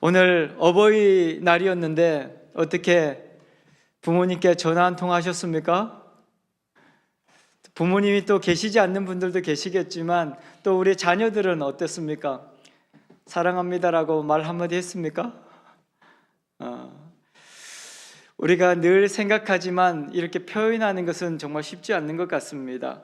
오늘 어버이날이었는데 어떻게 부모님께 전화 한 통 하셨습니까? 부모님이 또 계시지 않는 분들도 계시겠지만 또 우리 자녀들은 어땠습니까? 사랑합니다라고 말 한마디 했습니까? 우리가 늘 생각하지만 이렇게 표현하는 것은 정말 쉽지 않는 것 같습니다.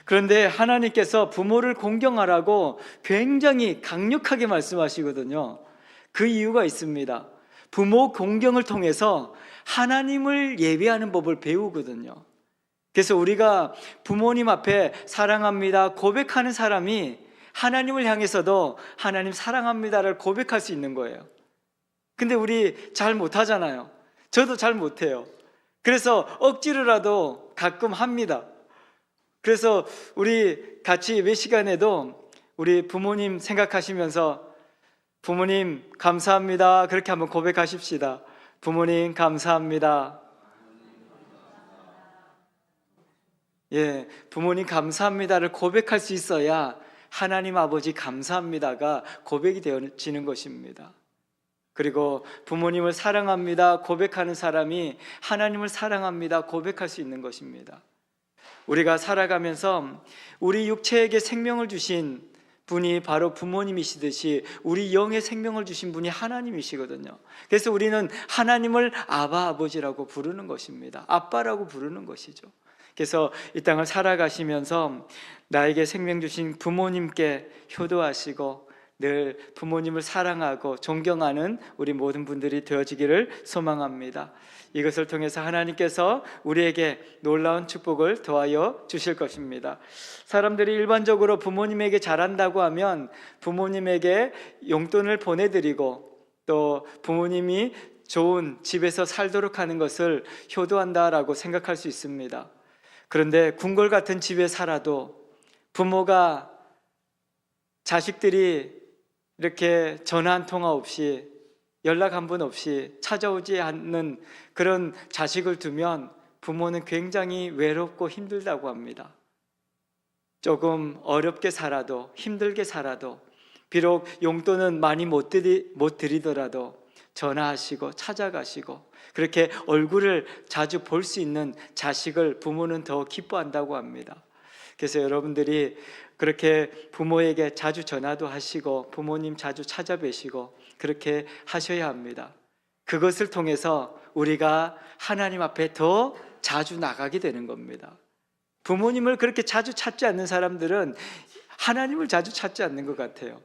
그런데 하나님께서 부모를 공경하라고 굉장히 강력하게 말씀하시거든요. 그 이유가 있습니다. 부모 공경을 통해서 하나님을 예배하는 법을 배우거든요. 그래서 우리가 부모님 앞에 사랑합니다 고백하는 사람이 하나님을 향해서도 하나님 사랑합니다를 고백할 수 있는 거예요. 근데 우리 잘 못하잖아요. 저도 잘 못해요. 그래서 억지로라도 가끔 합니다. 그래서 우리 같이 예배 시간에도 우리 부모님 생각하시면서 부모님 감사합니다 그렇게 한번 고백하십시다. 부모님 감사합니다. 부모님 감사합니다를 고백할 수 있어야 하나님 아버지 감사합니다가 고백이 되어지는 것입니다. 그리고 부모님을 사랑합니다 고백하는 사람이 하나님을 사랑합니다 고백할 수 있는 것입니다. 우리가 살아가면서 우리 육체에게 생명을 주신 분이 바로 부모님이시듯이 우리 영의 생명을 주신 분이 하나님이시거든요. 그래서 우리는 하나님을 아바 아버지라고 부르는 것입니다. 아빠라고 부르는 것이죠. 그래서 이 땅을 살아가시면서 나에게 생명 주신 부모님께 효도하시고 늘 부모님을 사랑하고 존경하는 우리 모든 분들이 되어지기를 소망합니다. 이것을 통해서 하나님께서 우리에게 놀라운 축복을 더하여 주실 것입니다. 사람들이 일반적으로 부모님에게 잘한다고 하면 부모님에게 용돈을 보내드리고 또 부모님이 좋은 집에서 살도록 하는 것을 효도한다라고 생각할 수 있습니다. 그런데 궁궐 같은 집에 살아도 부모가 자식들이 이렇게 전화 한 통화 없이 연락 한 번 없이 찾아오지 않는 그런 자식을 두면 부모는 굉장히 외롭고 힘들다고 합니다. 조금 어렵게 살아도 힘들게 살아도 비록 용돈은 많이 못 드리더라도 전화하시고 찾아가시고 그렇게 얼굴을 자주 볼 수 있는 자식을 부모는 더 기뻐한다고 합니다. 그래서 여러분들이 그렇게 부모에게 자주 전화도 하시고 부모님 자주 찾아뵈시고 그렇게 하셔야 합니다. 그것을 통해서 우리가 하나님 앞에 더 자주 나가게 되는 겁니다. 부모님을 그렇게 자주 찾지 않는 사람들은 하나님을 자주 찾지 않는 것 같아요.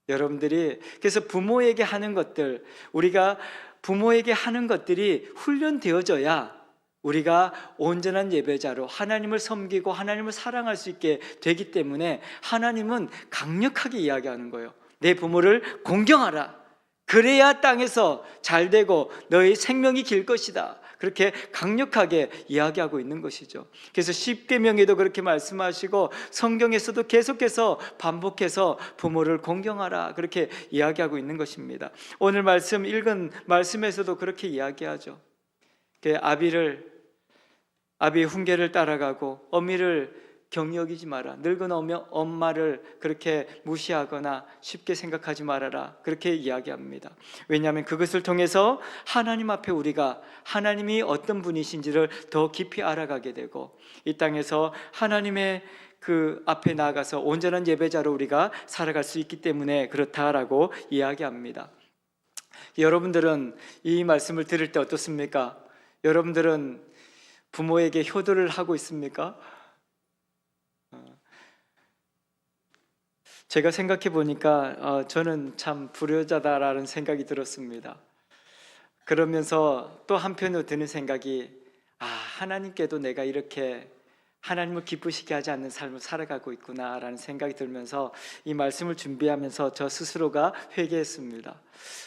여러분들이 그래서 부모에게 하는 것들, 우리가 부모에게 하는 것들이 훈련되어져야 우리가 온전한 예배자로 하나님을 섬기고 하나님을 사랑할 수 있게 되기 때문에 하나님은 강력하게 이야기하는 거예요. 내 부모를 공경하라. 그래야 땅에서 잘 되고 너의 생명이 길 것이다. 그렇게 강력하게 이야기하고 있는 것이죠. 그래서 십계명에도 그렇게 말씀하시고 성경에서도 계속해서 반복해서 부모를 공경하라 그렇게 이야기하고 있는 것입니다. 오늘 말씀 읽은 말씀에서도 그렇게 이야기하죠. 아비의 훈계를 따라가고 어미를 경여기지 마라. 늙은 엄마를 그렇게 무시하거나 쉽게 생각하지 말아라. 그렇게 이야기합니다. 왜냐하면 그것을 통해서 하나님 앞에 우리가 하나님이 어떤 분이신지를 더 깊이 알아가게 되고 이 땅에서 하나님의 그 앞에 나아가서 온전한 예배자로 우리가 살아갈 수 있기 때문에 그렇다라고 이야기합니다. 여러분들은 이 말씀을 들을 때 어떻습니까? 여러분들은 부모에게 효도를 하고 있습니까? 제가 생각해 보니까 저는 참 불효자다라는 생각이 들었습니다. 그러면서 또 한편으로 드는 생각이 하나님께도 내가 이렇게 하나님을 기쁘시게 하지 않는 삶을 살아가고 있구나라는 생각이 들면서 이 말씀을 준비하면서 저 스스로가 회개했습니다.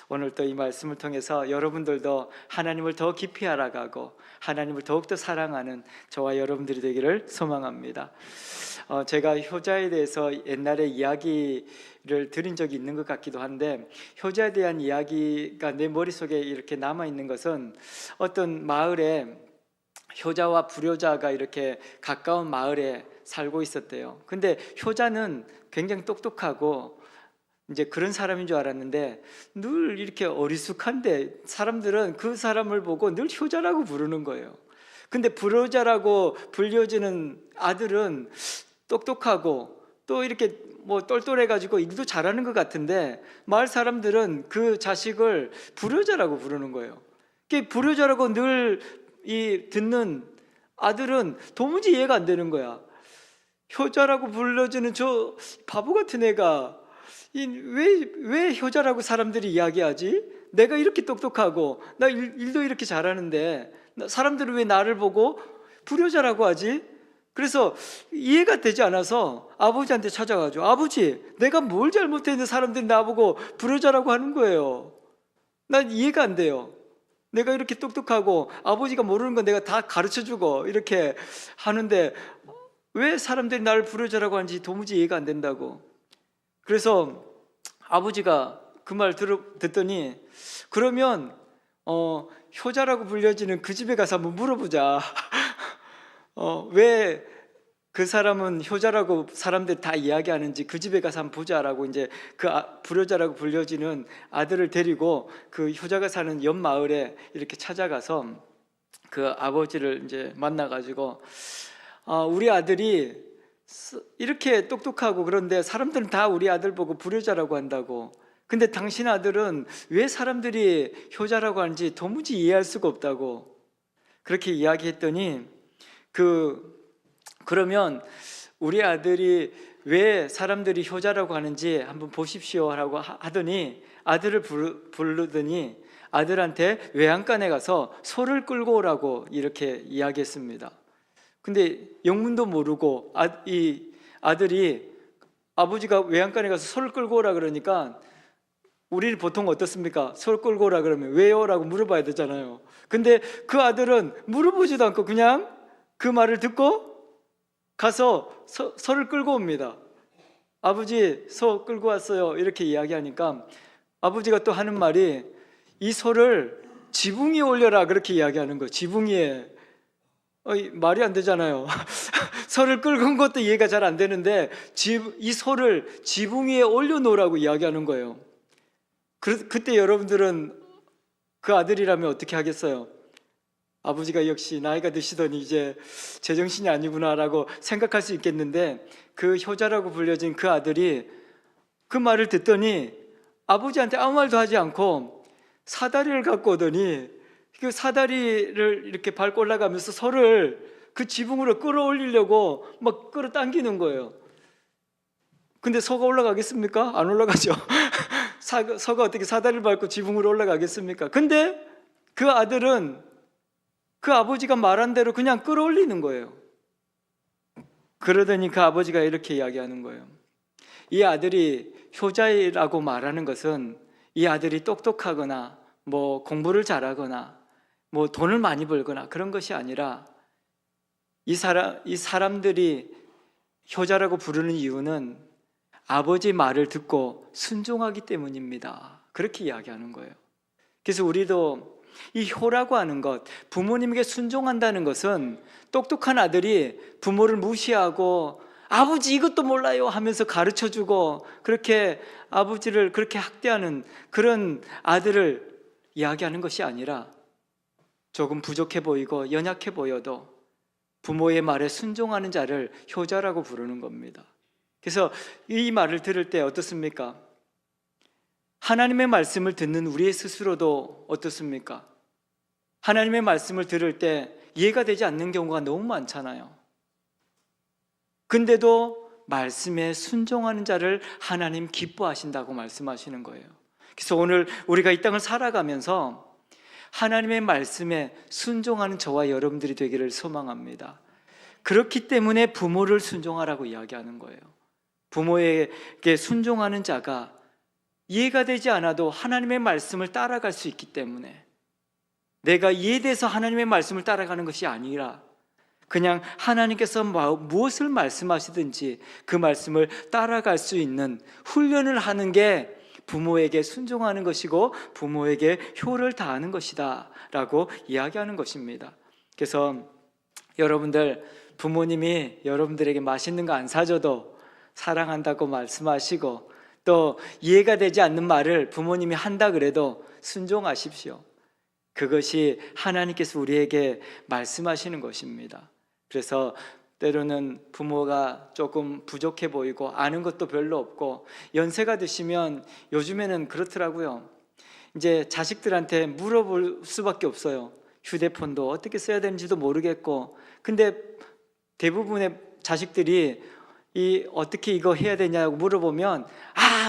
오늘 또 이 말씀을 통해서 여러분들도 하나님을 더 깊이 알아가고 하나님을 더욱더 사랑하는 저와 여러분들이 되기를 소망합니다. 제가 효자에 대해서 옛날에 이야기를 들은 적이 있는 것 같기도 한데 효자에 대한 이야기가 내 머릿속에 이렇게 남아있는 것은 어떤 마을에 효자와 불효자가 이렇게 가까운 마을에 살고 있었대요. 근데 효자는 굉장히 똑똑하고 이제 그런 사람인 줄 알았는데 늘 이렇게 어리숙한데 사람들은 그 사람을 보고 늘 효자라고 부르는 거예요. 근데 불효자라고 불려지는 아들은 똑똑하고 또 이렇게 뭐 똘똘해가지고 일도 잘하는 것 같은데 마을 사람들은 그 자식을 불효자라고 부르는 거예요. 그 불효자라고 늘 듣는 아들은 도무지 이해가 안 되는 거야. 효자라고 불려지는 저 바보 같은 애가 왜 효자라고 사람들이 이야기하지? 내가 이렇게 똑똑하고 나 일도 이렇게 잘하는데 사람들은 왜 나를 보고 불효자라고 하지? 그래서 이해가 되지 않아서 아버지한테 찾아가죠. 아버지, 내가 뭘 잘못했는데 사람들이 나보고 불효자라고 하는 거예요. 난 이해가 안 돼요. 내가 이렇게 똑똑하고 아버지가 모르는 건 내가 다 가르쳐주고 이렇게 하는데 왜 사람들이 나를 불효자라고 하는지 도무지 이해가 안 된다고. 그래서 아버지가 그 말 듣더니 그러면 효자라고 불려지는 그 집에 가서 한번 물어보자. 왜 그 사람은 효자라고 사람들 다 이야기하는지 그 집에 가서 한번 보자라고 이제 그 불효자라고 불려지는 아들을 데리고 그 효자가 사는 옆 마을에 이렇게 찾아가서 그 아버지를 이제 만나가지고 우리 아들이 이렇게 똑똑하고 그런데 사람들은 다 우리 아들 보고 불효자라고 한다고. 근데 당신 아들은 왜 사람들이 효자라고 하는지 도무지 이해할 수가 없다고 그렇게 이야기했더니 그러면 우리 아들이 왜 사람들이 효자라고 하는지 한번 보십시오라고 하더니 아들을 부르더니 아들한테 외양간에 가서 소를 끌고 오라고 이렇게 이야기했습니다. 근데 영문도 모르고 이 아들이 아버지가 외양간에 가서 소를 끌고 오라 그러니까 우리는 보통 어떻습니까? 소를 끌고 오라 그러면 왜요? 라고 물어봐야 되잖아요. 근데 그 아들은 물어보지도 않고 그냥 그 말을 듣고 가서 소를 끌고 옵니다. 아버지, 소 끌고 왔어요. 이렇게 이야기하니까 아버지가 또 하는 말이 이 소를 지붕 위에 올려라 그렇게 이야기하는 거예요. 지붕 위에. 말이 안 되잖아요. 소를 끌고 온 것도 이해가 잘 안 되는데 이 소를 지붕 위에 올려놓으라고 이야기하는 거예요. 그때 여러분들은 그 아들이라면 어떻게 하겠어요? 아버지가 역시 나이가 드시더니 이제 제정신이 아니구나라고 생각할 수 있겠는데 그 효자라고 불려진 그 아들이 그 말을 듣더니 아버지한테 아무 말도 하지 않고 사다리를 갖고 오더니 그 사다리를 이렇게 밟고 올라가면서 소를 그 지붕으로 끌어올리려고 막 끌어당기는 거예요. 근데 소가 올라가겠습니까? 안 올라가죠. 소가 어떻게 사다리를 밟고 지붕으로 올라가겠습니까? 근데 그 아들은 그 아버지가 말한 대로 그냥 끌어올리는 거예요. 그러더니 그 아버지가 이렇게 이야기하는 거예요. 이 아들이 효자라고 말하는 것은 이 아들이 똑똑하거나 뭐 공부를 잘하거나 뭐 돈을 많이 벌거나 그런 것이 아니라 이 사람들이 효자라고 부르는 이유는 아버지 말을 듣고 순종하기 때문입니다. 그렇게 이야기하는 거예요. 그래서 우리도 이 효라고 하는 것, 부모님에게 순종한다는 것은 똑똑한 아들이 부모를 무시하고 아버지 이것도 몰라요 하면서 가르쳐주고 그렇게 아버지를 그렇게 학대하는 그런 아들을 이야기하는 것이 아니라 조금 부족해 보이고 연약해 보여도 부모의 말에 순종하는 자를 효자라고 부르는 겁니다. 그래서 이 말을 들을 때 어떻습니까? 하나님의 말씀을 듣는 우리 스스로도 어떻습니까? 하나님의 말씀을 들을 때 이해가 되지 않는 경우가 너무 많잖아요. 근데도 말씀에 순종하는 자를 하나님 기뻐하신다고 말씀하시는 거예요. 그래서 오늘 우리가 이 땅을 살아가면서 하나님의 말씀에 순종하는 저와 여러분들이 되기를 소망합니다. 그렇기 때문에 부모를 순종하라고 이야기하는 거예요. 부모에게 순종하는 자가 이해가 되지 않아도 하나님의 말씀을 따라갈 수 있기 때문에 내가 이해돼서 하나님의 말씀을 따라가는 것이 아니라 그냥 하나님께서 무엇을 말씀하시든지 그 말씀을 따라갈 수 있는 훈련을 하는 게 부모에게 순종하는 것이고 부모에게 효를 다하는 것이다 라고 이야기하는 것입니다. 그래서 여러분들 부모님이 여러분들에게 맛있는 거 안 사줘도 사랑한다고 말씀하시고 또 이해가 되지 않는 말을 부모님이 한다 그래도 순종하십시오. 그것이 하나님께서 우리에게 말씀하시는 것입니다. 그래서 때로는 부모가 조금 부족해 보이고 아는 것도 별로 없고 연세가 드시면 요즘에는 그렇더라고요. 이제 자식들한테 물어볼 수밖에 없어요. 휴대폰도 어떻게 써야 되는지도 모르겠고. 근데 대부분의 자식들이 어떻게 이거 해야 되냐고 물어보면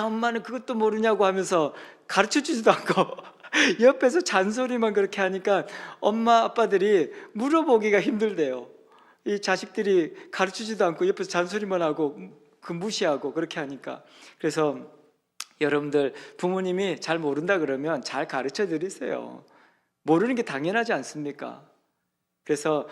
엄마는 그것도 모르냐고 하면서 가르쳐 주지도 않고 옆에서 잔소리만 그렇게 하니까 엄마 아빠들이 물어보기가 힘들대요. 이 자식들이 가르치지도 않고 옆에서 잔소리만 하고 무시하고 그렇게 하니까. 그래서 여러분들 부모님이 잘 모른다 그러면 잘 가르쳐 드리세요. 모르는 게 당연하지 않습니까? 그래서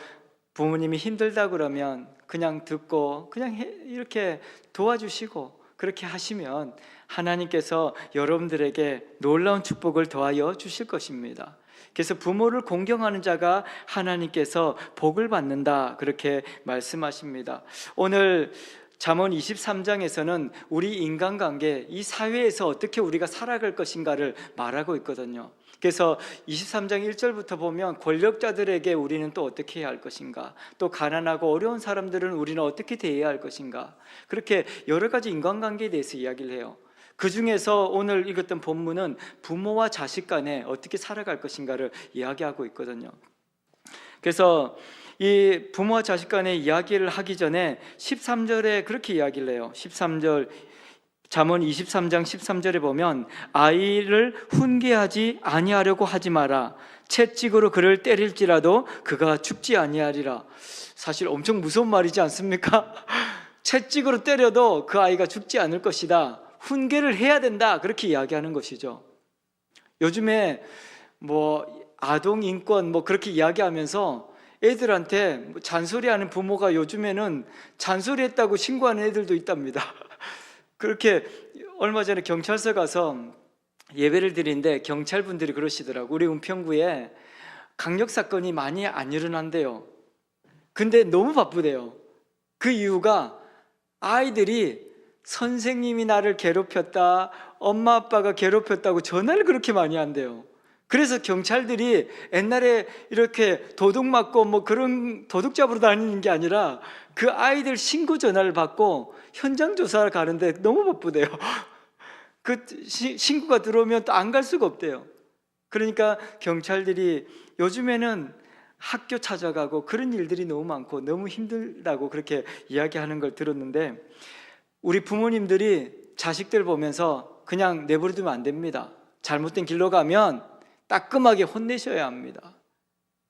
부모님이 힘들다 그러면 그냥 듣고 그냥 이렇게 도와주시고 그렇게 하시면 하나님께서 여러분들에게 놀라운 축복을 더하여 주실 것입니다. 그래서 부모를 공경하는 자가 하나님께서 복을 받는다, 그렇게 말씀하십니다. 오늘 잠언 23장에서는 우리 인간관계, 이 사회에서 어떻게 우리가 살아갈 것인가를 말하고 있거든요. 그래서 23장 1절부터 보면 권력자들에게 우리는 또 어떻게 해야 할 것인가, 또 가난하고 어려운 사람들은 우리는 어떻게 대해야 할 것인가, 그렇게 여러 가지 인간관계에 대해서 이야기를 해요. 그 중에서 오늘 읽었던 본문은 부모와 자식 간에 어떻게 살아갈 것인가를 이야기하고 있거든요. 그래서 이 부모와 자식 간의 이야기를 하기 전에 13절에 그렇게 이야기를 해요. 13절 잠언 23장 13절에 보면 아이를 훈계하지 아니하려고 하지 마라. 채찍으로 그를 때릴지라도 그가 죽지 아니하리라. 사실 엄청 무서운 말이지 않습니까? 채찍으로 때려도 그 아이가 죽지 않을 것이다. 훈계를 해야 된다, 그렇게 이야기하는 것이죠. 요즘에 아동 인권 그렇게 이야기하면서 애들한테 잔소리하는 부모가 요즘에는 잔소리했다고 신고하는 애들도 있답니다. 그렇게 얼마 전에 경찰서 가서 예배를 드리는데 경찰분들이 그러시더라고. 우리 은평구에 강력 사건이 많이 안 일어난대요. 근데 너무 바쁘대요. 그 이유가 아이들이 선생님이 나를 괴롭혔다, 엄마 아빠가 괴롭혔다고 전화를 그렇게 많이 한대요. 그래서 경찰들이 옛날에 이렇게 도둑 맞고 그런 도둑 잡으러 다니는 게 아니라 그 아이들 신고 전화를 받고 현장 조사를 가는데 너무 바쁘대요. 그 신고가 들어오면 또 안 갈 수가 없대요. 그러니까 경찰들이 요즘에는 학교 찾아가고 그런 일들이 너무 많고 너무 힘들다고 그렇게 이야기하는 걸 들었는데, 우리 부모님들이 자식들 보면서 그냥 내버려두면 안 됩니다. 잘못된 길로 가면 따끔하게 혼내셔야 합니다.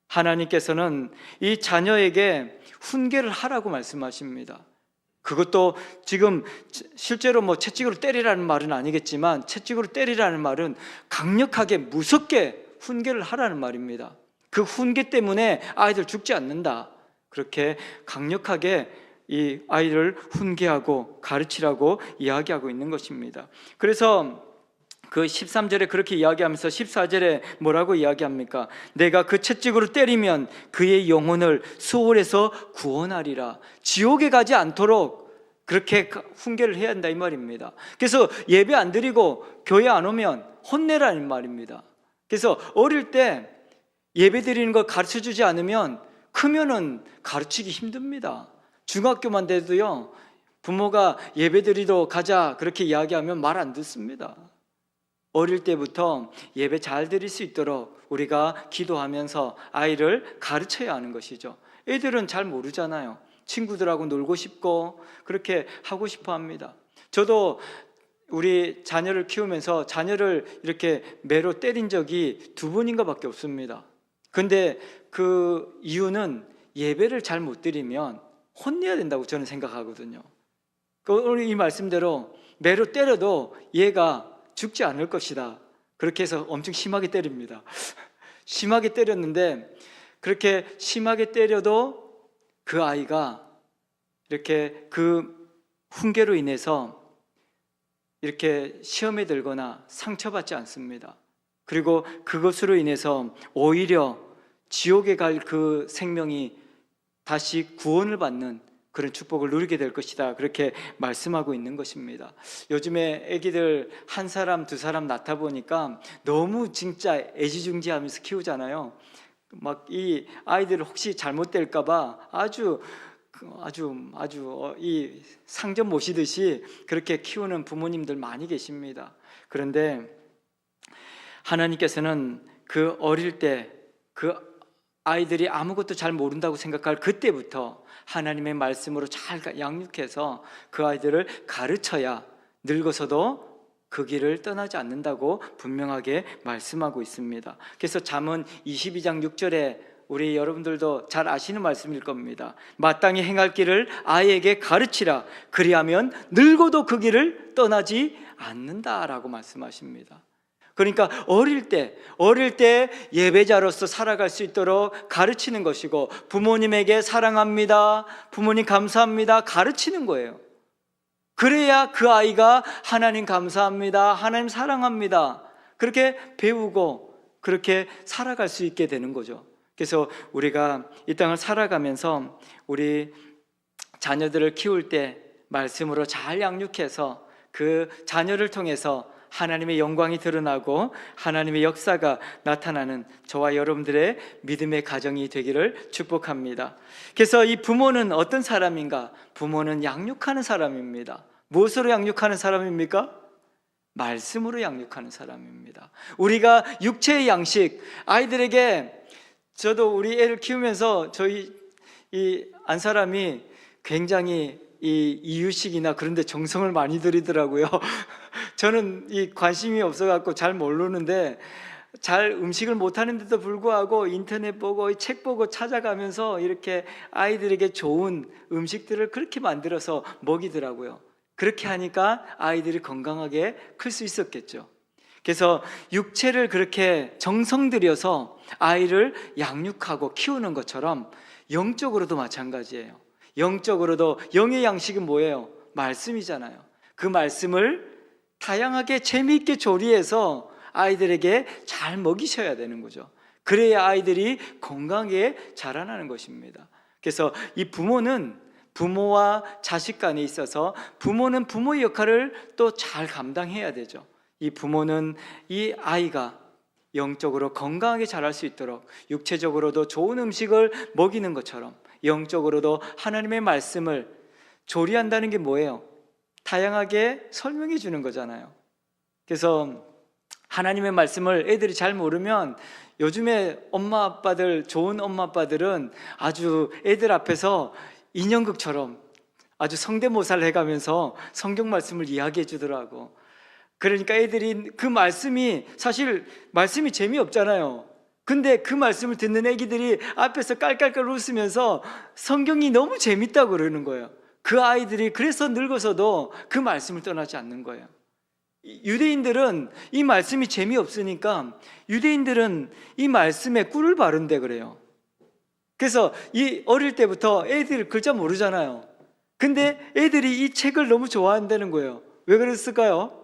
하나님께서는 이 자녀에게 훈계를 하라고 말씀하십니다. 그것도 지금 실제로 채찍으로 때리라는 말은 아니겠지만, 채찍으로 때리라는 말은 강력하게 무섭게 훈계를 하라는 말입니다. 그 훈계 때문에 아이들 죽지 않는다, 그렇게 강력하게 이 아이를 훈계하고 가르치라고 이야기하고 있는 것입니다. 그래서 그 13절에 그렇게 이야기하면서 14절에 뭐라고 이야기합니까? 내가 그 채찍으로 때리면 그의 영혼을 수월에서 구원하리라. 지옥에 가지 않도록 그렇게 훈계를 해야 한다, 이 말입니다. 그래서 예배 안 드리고 교회 안 오면 혼내라는 말입니다. 그래서 어릴 때 예배 드리는 걸 가르쳐 주지 않으면 크면은 가르치기 힘듭니다. 중학교만 돼도요, 부모가 예배 드리러 가자 그렇게 이야기하면 말 안 듣습니다. 어릴 때부터 예배 잘 드릴 수 있도록 우리가 기도하면서 아이를 가르쳐야 하는 것이죠. 애들은 잘 모르잖아요. 친구들하고 놀고 싶고 그렇게 하고 싶어 합니다. 저도 우리 자녀를 키우면서 자녀를 이렇게 매로 때린 적이 2번인가 밖에 없습니다. 근데 그 이유는 예배를 잘 못 드리면 혼내야 된다고 저는 생각하거든요. 오늘 이 말씀대로 매로 때려도 얘가 죽지 않을 것이다, 그렇게 해서 엄청 심하게 때립니다. 심하게 때렸는데, 그렇게 심하게 때려도 그 아이가 이렇게 그 훈계로 인해서 이렇게 시험에 들거나 상처받지 않습니다. 그리고 그것으로 인해서 오히려 지옥에 갈 그 생명이 다시 구원을 받는 그런 축복을 누리게 될 것이다. 그렇게 말씀하고 있는 것입니다. 요즘에 아기들 한 사람, 두 사람 낳다 보니까 너무 진짜 애지중지하면서 키우잖아요. 막 이 아이들을 혹시 잘못될까봐 아주 이 상점 모시듯이 그렇게 키우는 부모님들 많이 계십니다. 그런데 하나님께서는 그 어릴 때 그 아이들이 아무것도 잘 모른다고 생각할 그때부터 하나님의 말씀으로 잘 양육해서 그 아이들을 가르쳐야 늙어서도 그 길을 떠나지 않는다고 분명하게 말씀하고 있습니다. 그래서 잠언 22장 6절에 우리 여러분들도 잘 아시는 말씀일 겁니다. 마땅히 행할 길을 아이에게 가르치라. 그리하면 늙어도 그 길을 떠나지 않는다라고 말씀하십니다. 그러니까 어릴 때 예배자로서 살아갈 수 있도록 가르치는 것이고, 부모님에게 사랑합니다, 부모님 감사합니다 가르치는 거예요. 그래야 그 아이가 하나님 감사합니다, 하나님 사랑합니다 그렇게 배우고 그렇게 살아갈 수 있게 되는 거죠. 그래서 우리가 이 땅을 살아가면서 우리 자녀들을 키울 때 말씀으로 잘 양육해서 그 자녀를 통해서 하나님의 영광이 드러나고 하나님의 역사가 나타나는 저와 여러분들의 믿음의 가정이 되기를 축복합니다. 그래서 이 부모는 어떤 사람인가? 부모는 양육하는 사람입니다. 무엇으로 양육하는 사람입니까? 말씀으로 양육하는 사람입니다. 우리가 육체의 양식, 아이들에게, 저도 우리 애를 키우면서 저희 이 안사람이 굉장히 이 이유식이나 그런 데 정성을 많이 들이더라고요. 저는 이 관심이 없어갖고 잘 모르는데, 잘 음식을 못하는데도 불구하고 인터넷 보고 책 보고 찾아가면서 이렇게 아이들에게 좋은 음식들을 그렇게 만들어서 먹이더라고요. 그렇게 하니까 아이들이 건강하게 클 수 있었겠죠. 그래서 육체를 그렇게 정성 들여서 아이를 양육하고 키우는 것처럼 영적으로도 마찬가지예요. 영적으로도 영의 양식은 뭐예요? 말씀이잖아요. 그 말씀을 다양하게 재미있게 조리해서 아이들에게 잘 먹이셔야 되는 거죠. 그래야 아이들이 건강하게 자라나는 것입니다. 그래서 이 부모는 부모와 자식 간에 있어서 부모는 부모의 역할을 또 잘 감당해야 되죠. 이 부모는 이 아이가 영적으로 건강하게 자랄 수 있도록 육체적으로도 좋은 음식을 먹이는 것처럼 영적으로도 하나님의 말씀을 조리한다는 게 뭐예요? 다양하게 설명해 주는 거잖아요. 그래서 하나님의 말씀을 애들이 잘 모르면, 요즘에 엄마 아빠들, 좋은 엄마 아빠들은 아주 애들 앞에서 인형극처럼 아주 성대모사를 해가면서 성경 말씀을 이야기해 주더라고. 그러니까 애들이 그 말씀이, 사실 말씀이 재미없잖아요. 근데 그 말씀을 듣는 애기들이 앞에서 깔깔깔 웃으면서 성경이 너무 재밌다고 그러는 거예요. 그 아이들이 그래서 늙어서도 그 말씀을 떠나지 않는 거예요. 유대인들은 이 말씀이 재미없으니까 유대인들은 이 말씀에 꿀을 바른대 그래요. 그래서 이 어릴 때부터 애들이 글자 모르잖아요. 근데 애들이 이 책을 너무 좋아한다는 거예요. 왜 그랬을까요?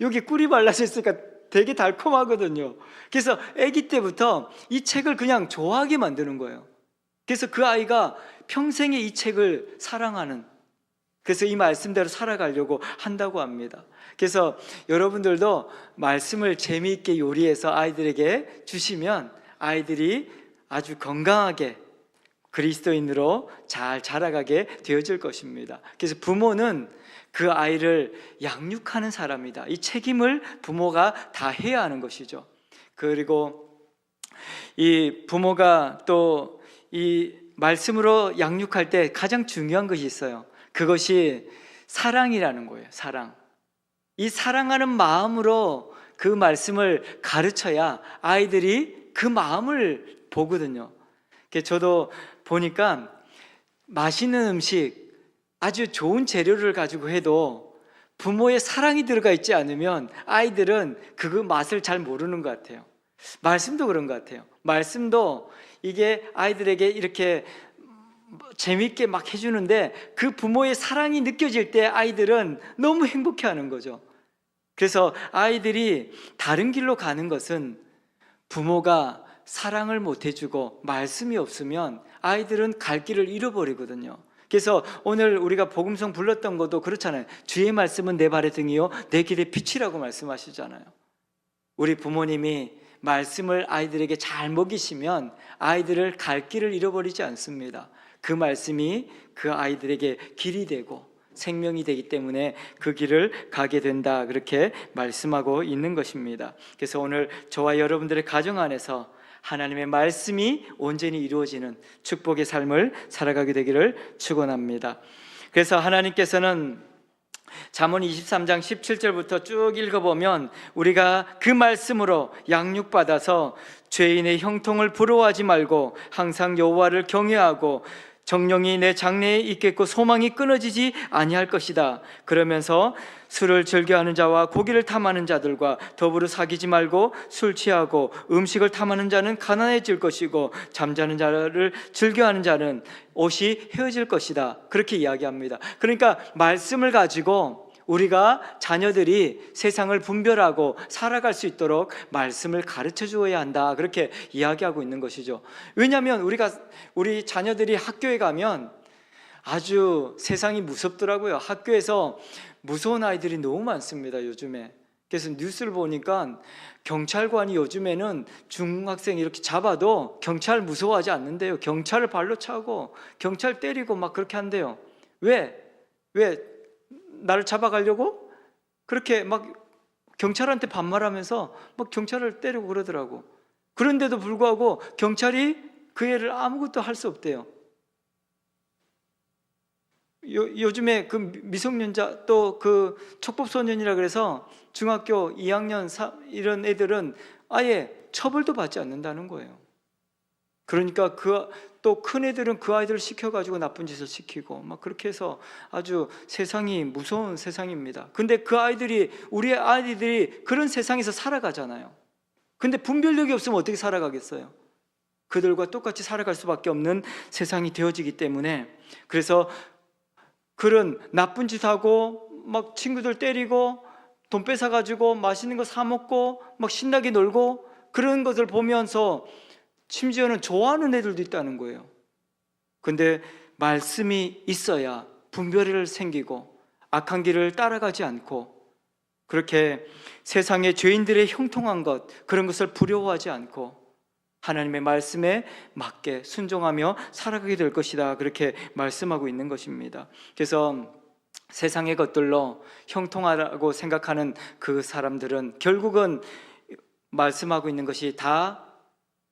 여기 꿀이 발라져 있으니까 되게 달콤하거든요. 그래서 아기 때부터 이 책을 그냥 좋아하게 만드는 거예요. 그래서 그 아이가 평생에 이 책을 사랑하는, 그래서 이 말씀대로 살아가려고 한다고 합니다. 그래서 여러분들도 말씀을 재미있게 요리해서 아이들에게 주시면 아이들이 아주 건강하게 그리스도인으로 잘 자라가게 되어질 것입니다. 그래서 부모는 그 아이를 양육하는 사람이다. 이 책임을 부모가 다 해야 하는 것이죠. 그리고 이 부모가 또 이 말씀으로 양육할 때 가장 중요한 것이 있어요. 그것이 사랑이라는 거예요. 사랑. 이 사랑하는 마음으로 그 말씀을 가르쳐야 아이들이 그 마음을 보거든요. 저도 보니까 맛있는 음식, 아주 좋은 재료를 가지고 해도 부모의 사랑이 들어가 있지 않으면 아이들은 그 맛을 잘 모르는 것 같아요. 말씀도 그런 것 같아요. 말씀도 이게 아이들에게 이렇게 재밌게 막 해주는데 그 부모의 사랑이 느껴질 때 아이들은 너무 행복해하는 거죠. 그래서 아이들이 다른 길로 가는 것은 부모가 사랑을 못 해주고 말씀이 없으면 아이들은 갈 길을 잃어버리거든요. 그래서 오늘 우리가 복음성 불렀던 것도 그렇잖아요. 주의 말씀은 내 발의 등이요 내 길의 빛이라고 말씀하시잖아요. 우리 부모님이 말씀을 아이들에게 잘 먹이시면 아이들을 갈 길을 잃어버리지 않습니다. 그 말씀이 그 아이들에게 길이 되고 생명이 되기 때문에 그 길을 가게 된다, 그렇게 말씀하고 있는 것입니다. 그래서 오늘 저와 여러분들의 가정 안에서 하나님의 말씀이 온전히 이루어지는 축복의 삶을 살아가게 되기를 축원합니다. 그래서 하나님께서는 잠언 23장 17절부터 쭉 읽어보면 우리가 그 말씀으로 양육받아서 죄인의 형통을 부러워하지 말고 항상 여호와를 경외하고 정령이 내 장래에 있겠고 소망이 끊어지지 아니할 것이다. 그러면서 술을 즐겨하는 자와 고기를 탐하는 자들과 더불어 사귀지 말고 술 취하고 음식을 탐하는 자는 가난해질 것이고 잠자는 자를 즐겨하는 자는 옷이 헤어질 것이다. 그렇게 이야기합니다. 그러니까 말씀을 가지고 우리가 자녀들이 세상을 분별하고 살아갈 수 있도록 말씀을 가르쳐 주어야 한다, 그렇게 이야기하고 있는 것이죠. 왜냐하면 우리 자녀들이 학교에 가면 아주 세상이 무섭더라고요. 학교에서 무서운 아이들이 너무 많습니다, 요즘에. 그래서 뉴스를 보니까 경찰관이 요즘에는 중학생 이렇게 잡아도 경찰 무서워하지 않는데요. 경찰을 발로 차고 경찰 때리고 막 그렇게 한대요. 왜? 나를 잡아가려고? 그렇게 막 경찰한테 반말하면서 막 경찰을 때리고 그러더라고. 그런데도 불구하고 경찰이 그 애를 아무것도 할 수 없대요. 요즘에 그 미성년자 또 그 촉법소년이라 그래서 중학교 2학년 이런 애들은 아예 처벌도 받지 않는다는 거예요. 그러니까 또 큰 애들은 그 아이들을 시켜가지고 나쁜 짓을 시키고 막 그렇게 해서 아주 세상이 무서운 세상입니다. 근데 우리 아이들이 그런 세상에서 살아가잖아요. 근데 분별력이 없으면 어떻게 살아가겠어요? 그들과 똑같이 살아갈 수밖에 없는 세상이 되어지기 때문에, 그래서 그런 나쁜 짓 하고 막 친구들 때리고 돈 뺏어가지고 맛있는 거 사 먹고 막 신나게 놀고 그런 것을 보면서 심지어는 좋아하는 애들도 있다는 거예요. 근데 말씀이 있어야 분별이 생기고 악한 길을 따라가지 않고 그렇게 세상의 죄인들의 형통한 것, 그런 것을 부러워하지 않고 하나님의 말씀에 맞게 순종하며 살아가게 될 것이다, 그렇게 말씀하고 있는 것입니다. 그래서 세상의 것들로 형통하라고 생각하는 그 사람들은 결국은 말씀하고 있는 것이 다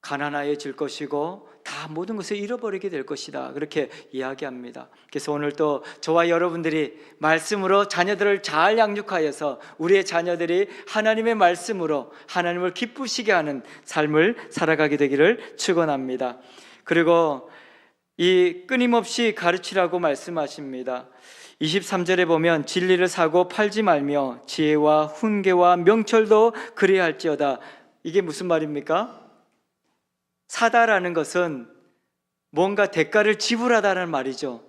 가난해질 것이고 다 모든 것을 잃어버리게 될 것이다, 그렇게 이야기합니다. 그래서 오늘 또 저와 여러분들이 말씀으로 자녀들을 잘 양육하여서 우리의 자녀들이 하나님의 말씀으로 하나님을 기쁘시게 하는 삶을 살아가게 되기를 축원합니다. 그리고 이 끊임없이 가르치라고 말씀하십니다. 23절에 보면 진리를 사고 팔지 말며 지혜와 훈계와 명철도 그래야 할지어다. 이게 무슨 말입니까? 사다라는 것은 뭔가 대가를 지불하다는 말이죠.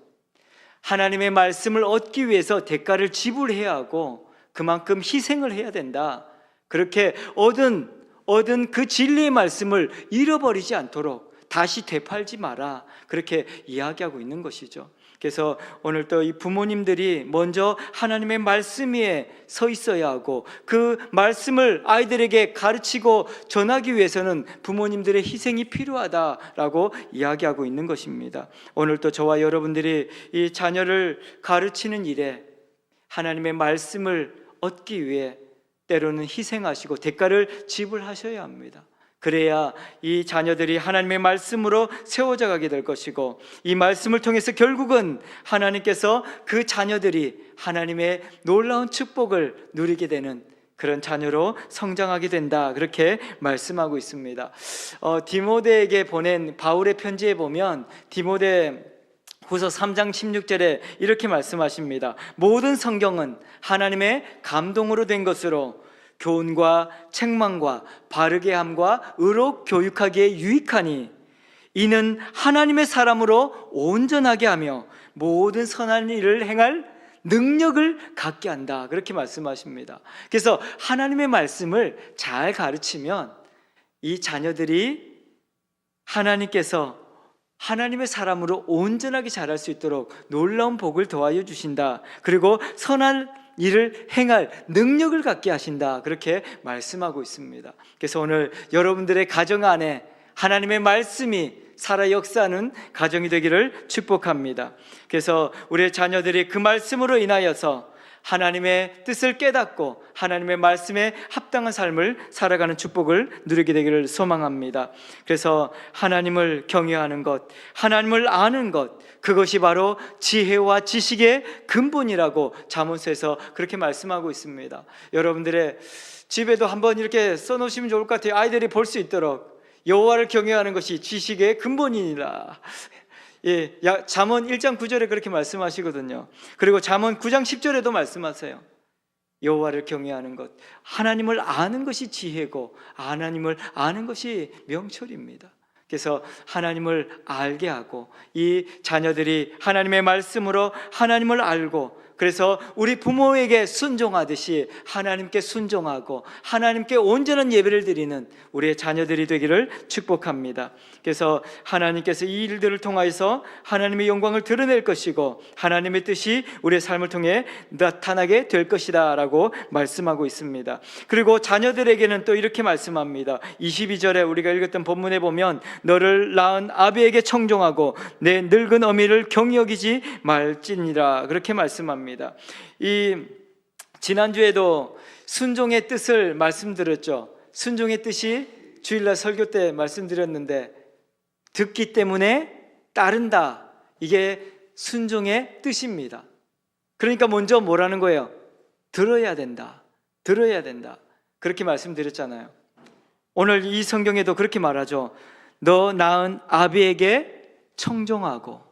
하나님의 말씀을 얻기 위해서 대가를 지불해야 하고 그만큼 희생을 해야 된다. 그렇게 얻은 그 진리의 말씀을 잃어버리지 않도록 다시 되팔지 마라, 그렇게 이야기하고 있는 것이죠. 그래서 오늘 또 이 부모님들이 먼저 하나님의 말씀 위에 서 있어야 하고 그 말씀을 아이들에게 가르치고 전하기 위해서는 부모님들의 희생이 필요하다라고 이야기하고 있는 것입니다. 오늘 또 저와 여러분들이 이 자녀를 가르치는 일에 하나님의 말씀을 얻기 위해 때로는 희생하시고 대가를 지불하셔야 합니다. 그래야 이 자녀들이 하나님의 말씀으로 세워져 가게 될 것이고 이 말씀을 통해서 결국은 하나님께서 그 자녀들이 하나님의 놀라운 축복을 누리게 되는 그런 자녀로 성장하게 된다, 그렇게 말씀하고 있습니다. 디모데에게 보낸 바울의 편지에 보면 디모데 후서 3장 16절에 이렇게 말씀하십니다. 모든 성경은 하나님의 감동으로 된 것으로 교훈과 책망과 바르게 함과 의로 교육하기에 유익하니 이는 하나님의 사람으로 온전하게 하며 모든 선한 일을 행할 능력을 갖게 한다, 그렇게 말씀하십니다. 그래서 하나님의 말씀을 잘 가르치면 이 자녀들이 하나님께서 하나님의 사람으로 온전하게 자랄 수 있도록 놀라운 복을 더하여 주신다. 그리고 선한 일을 행할 능력을 갖게 하신다. 그렇게 말씀하고 있습니다. 그래서 오늘 여러분들의 가정 안에 하나님의 말씀이 살아 역사하는 가정이 되기를 축복합니다. 그래서 우리의 자녀들이 그 말씀으로 인하여서 하나님의 뜻을 깨닫고 하나님의 말씀에 합당한 삶을 살아가는 축복을 누리게 되기를 소망합니다. 그래서 하나님을 경외하는 것, 하나님을 아는 것, 그것이 바로 지혜와 지식의 근본이라고 잠언서에서 그렇게 말씀하고 있습니다. 여러분들의 집에도 한번 이렇게 써놓으시면 좋을 것 같아요. 아이들이 볼 수 있도록. 여호와를 경외하는 것이 지식의 근본이니라. 예, 잠언 1장 9절에 그렇게 말씀하시거든요. 그리고 잠언 9장 10절에도 말씀하세요. 여호와를 경외하는 것, 하나님을 아는 것이 지혜고 하나님을 아는 것이 명철입니다. 그래서 하나님을 알게 하고 이 자녀들이 하나님의 말씀으로 하나님을 알고, 그래서 우리 부모에게 순종하듯이 하나님께 순종하고 하나님께 온전한 예배를 드리는 우리의 자녀들이 되기를 축복합니다. 그래서 하나님께서 이 일들을 통하여서 하나님의 영광을 드러낼 것이고 하나님의 뜻이 우리의 삶을 통해 나타나게 될 것이다 라고 말씀하고 있습니다. 그리고 자녀들에게는 또 이렇게 말씀합니다. 22절에 우리가 읽었던 본문에 보면 너를 낳은 아비에게 청종하고 내 늙은 어미를 경히 여기지 말지니라, 그렇게 말씀합니다. 이 지난주에도 순종의 뜻을 말씀드렸죠. 순종의 뜻이 주일날 설교 때 말씀드렸는데, 듣기 때문에 따른다, 이게 순종의 뜻입니다. 그러니까 먼저 뭐라는 거예요? 들어야 된다, 들어야 된다, 그렇게 말씀드렸잖아요. 오늘 이 성경에도 그렇게 말하죠. 너 낳은 아비에게 청종하고.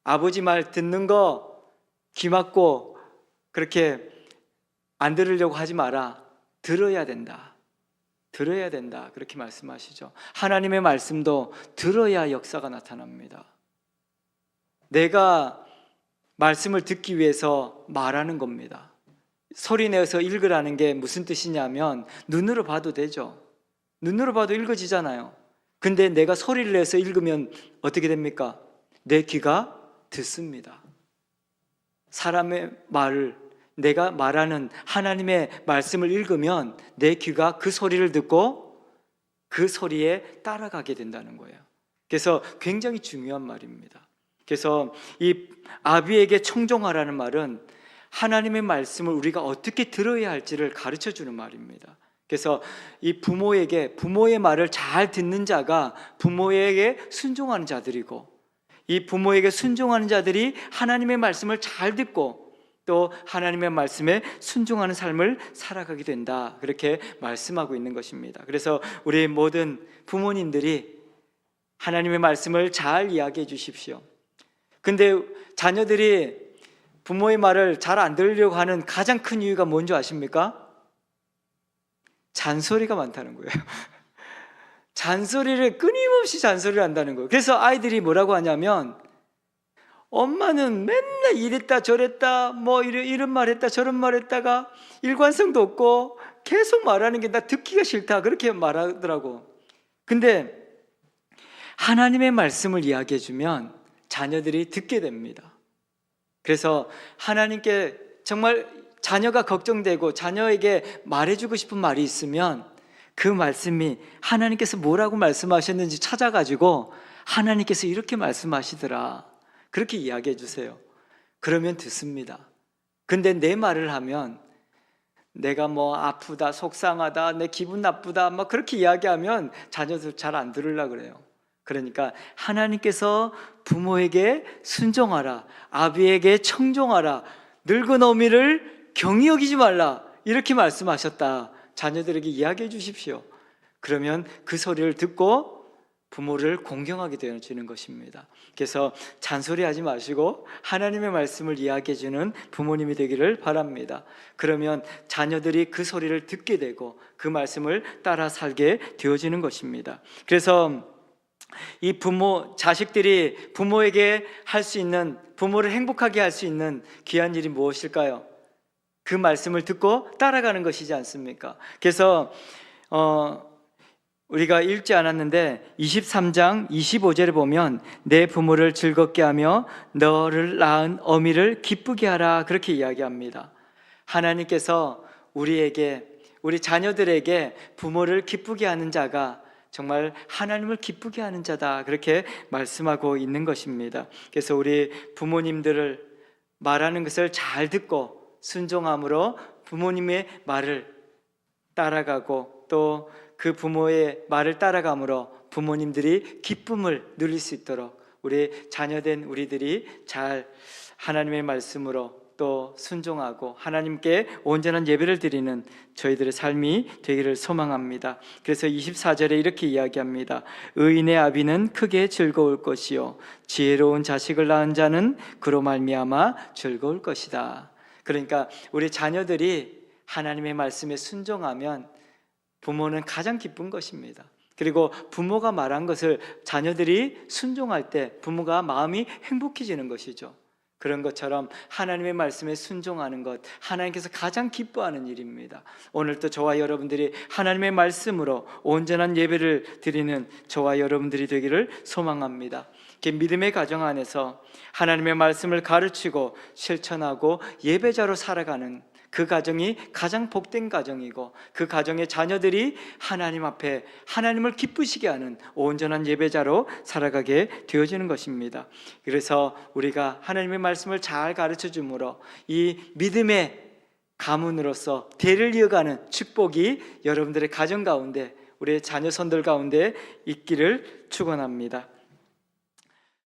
아버지 말 듣는 거 귀 막고 그렇게 안 들으려고 하지 마라. 들어야 된다, 들어야 된다, 그렇게 말씀하시죠. 하나님의 말씀도 들어야 역사가 나타납니다. 내가 말씀을 듣기 위해서 말하는 겁니다. 소리 내서 읽으라는 게 무슨 뜻이냐면 눈으로 봐도 되죠. 눈으로 봐도 읽어지잖아요. 근데 내가 소리를 내서 읽으면 어떻게 됩니까? 내 귀가 듣습니다. 사람의 말을, 내가 말하는 하나님의 말씀을 읽으면 내 귀가 그 소리를 듣고 그 소리에 따라가게 된다는 거예요. 그래서 굉장히 중요한 말입니다. 그래서 이 아비에게 청종하라는 말은 하나님의 말씀을 우리가 어떻게 들어야 할지를 가르쳐 주는 말입니다. 그래서 이 부모에게, 부모의 말을 잘 듣는 자가 부모에게 순종하는 자들이고, 이 부모에게 순종하는 자들이 하나님의 말씀을 잘 듣고 또 하나님의 말씀에 순종하는 삶을 살아가게 된다, 그렇게 말씀하고 있는 것입니다. 그래서 우리 모든 부모님들이 하나님의 말씀을 잘 이야기해 주십시오. 근데 자녀들이 부모의 말을 잘 안 들으려고 하는 가장 큰 이유가 뭔지 아십니까? 잔소리가 많다는 거예요. 잔소리를, 끊임없이 잔소리를 한다는 거예요. 그래서 아이들이 뭐라고 하냐면, 엄마는 맨날 이랬다 저랬다 뭐 이런 말 했다 저런 말 했다가 일관성도 없고 계속 말하는 게 나 듣기가 싫다, 그렇게 말하더라고. 근데 하나님의 말씀을 이야기해 주면 자녀들이 듣게 됩니다. 그래서 하나님께 정말 자녀가 걱정되고 자녀에게 말해주고 싶은 말이 있으면 그 말씀이 하나님께서 뭐라고 말씀하셨는지 찾아가지고 하나님께서 이렇게 말씀하시더라, 그렇게 이야기해 주세요. 그러면 듣습니다. 근데 내 말을 하면 내가 뭐 아프다, 속상하다, 내 기분 나쁘다 막 그렇게 이야기하면 자녀들 잘 안 들으려고 그래요. 그러니까 하나님께서 부모에게 순종하라, 아비에게 청종하라, 늙은 어미를 경히 여기지 말라, 이렇게 말씀하셨다, 자녀들에게 이야기해 주십시오. 그러면 그 소리를 듣고 부모를 공경하게 되어지는 것입니다. 그래서 잔소리하지 마시고 하나님의 말씀을 이야기해 주는 부모님이 되기를 바랍니다. 그러면 자녀들이 그 소리를 듣게 되고 그 말씀을 따라 살게 되어지는 것입니다. 그래서 이 부모, 자식들이 부모에게 할 수 있는, 부모를 행복하게 할 수 있는 귀한 일이 무엇일까요? 그 말씀을 듣고 따라가는 것이지 않습니까? 그래서 우리가 읽지 않았는데 23장 25절에 보면 내 부모를 즐겁게 하며 너를 낳은 어미를 기쁘게 하라, 그렇게 이야기합니다. 하나님께서 우리에게, 우리 자녀들에게 부모를 기쁘게 하는 자가 정말 하나님을 기쁘게 하는 자다, 그렇게 말씀하고 있는 것입니다. 그래서 우리 부모님들을 말하는 것을 잘 듣고 순종함으로 부모님의 말을 따라가고 또 그 부모의 말을 따라감으로 부모님들이 기쁨을 누릴 수 있도록 우리 자녀된 우리들이 잘 하나님의 말씀으로 또 순종하고 하나님께 온전한 예배를 드리는 저희들의 삶이 되기를 소망합니다. 그래서 24절에 이렇게 이야기합니다. 의인의 아비는 크게 즐거울 것이요 지혜로운 자식을 낳은 자는 그로 말미암아 즐거울 것이다. 그러니까 우리 자녀들이 하나님의 말씀에 순종하면 부모는 가장 기쁜 것입니다. 그리고 부모가 말한 것을 자녀들이 순종할 때 부모가 마음이 행복해지는 것이죠. 그런 것처럼 하나님의 말씀에 순종하는 것, 하나님께서 가장 기뻐하는 일입니다. 오늘도 저와 여러분들이 하나님의 말씀으로 온전한 예배를 드리는 저와 여러분들이 되기를 소망합니다. 믿음의 가정 안에서 하나님의 말씀을 가르치고 실천하고 예배자로 살아가는 그 가정이 가장 복된 가정이고 그 가정의 자녀들이 하나님 앞에 하나님을 기쁘시게 하는 온전한 예배자로 살아가게 되어지는 것입니다. 그래서 우리가 하나님의 말씀을 잘 가르쳐 줌으로 이 믿음의 가문으로서 대를 이어가는 축복이 여러분들의 가정 가운데 우리의 자녀 손들 가운데 있기를 축원합니다.